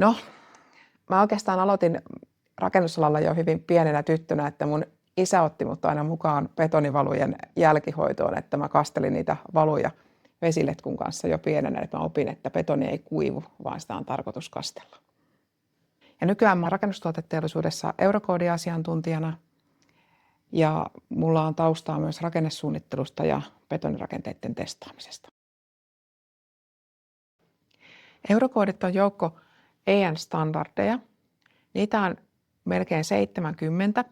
No, mä oikeastaan aloitin rakennusalalla jo hyvin pienenä tyttönä, että mun isä otti mut aina mukaan betonivalujen jälkihoitoon, että mä kastelin niitä valuja vesiletkun kanssa jo pienenä, että mä opin, että betoni ei kuivu, vaan sitä on tarkoitus kastella. Ja nykyään mä oon rakennustuoteteollisuudessa Eurokoodi-asiantuntijana ja mulla on taustaa myös rakennesuunnittelusta ja betonirakenteiden testaamisesta. Eurokoodit on joukko EN-standardeja. Niitä on melkein 70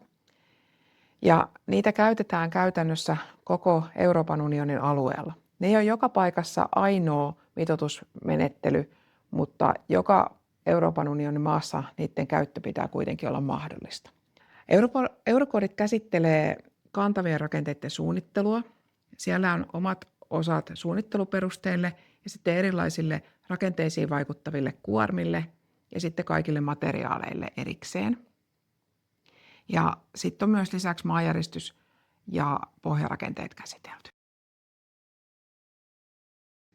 ja niitä käytetään käytännössä koko Euroopan unionin alueella. Ne ei ole joka paikassa ainoa mitoitusmenettely, mutta joka Euroopan unionin maassa niiden käyttö pitää kuitenkin olla mahdollista. Eurokoodit käsittelee kantavien rakenteiden suunnittelua. Siellä on omat osat suunnitteluperusteille ja sitten erilaisille rakenteisiin vaikuttaville kuormille ja sitten kaikille materiaaleille erikseen. Ja sitten on myös lisäksi maanjäristys ja pohjarakenteet käsitelty.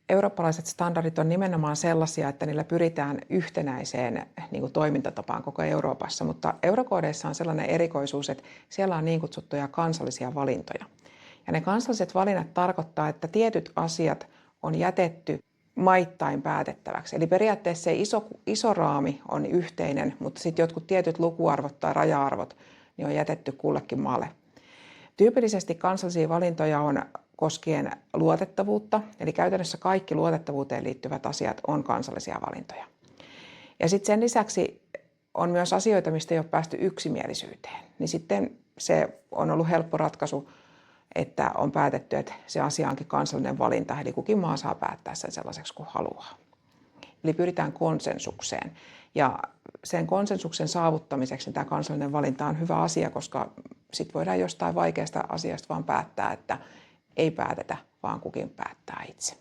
Eurooppalaiset standardit on nimenomaan sellaisia, että niillä pyritään yhtenäiseen toimintatapaan koko Euroopassa, mutta eurokoodeissa on sellainen erikoisuus, että siellä on niin kutsuttuja kansallisia valintoja. Ja ne kansalliset valinnat tarkoittaa, että tietyt asiat on jätetty maittain päätettäväksi. Eli periaatteessa se iso raami on yhteinen, mutta sitten jotkut tietyt lukuarvot tai raja-arvot niin on jätetty kullekin maalle. Tyypillisesti kansallisia valintoja on koskien luotettavuutta, eli käytännössä kaikki luotettavuuteen liittyvät asiat on kansallisia valintoja. Ja sitten sen lisäksi on myös asioita, mistä ei ole päästy yksimielisyyteen. Niin sitten se on ollut helppo ratkaisu, että on päätetty, että se asia onkin kansallinen valinta, eli kukin maa saa päättää sen sellaiseksi kuin haluaa. Eli pyritään konsensukseen. Ja sen konsensuksen saavuttamiseksi tämä kansallinen valinta on hyvä asia, koska sitten voidaan jostain vaikeasta asiasta vaan päättää, että ei päätetä, vaan kukin päättää itse.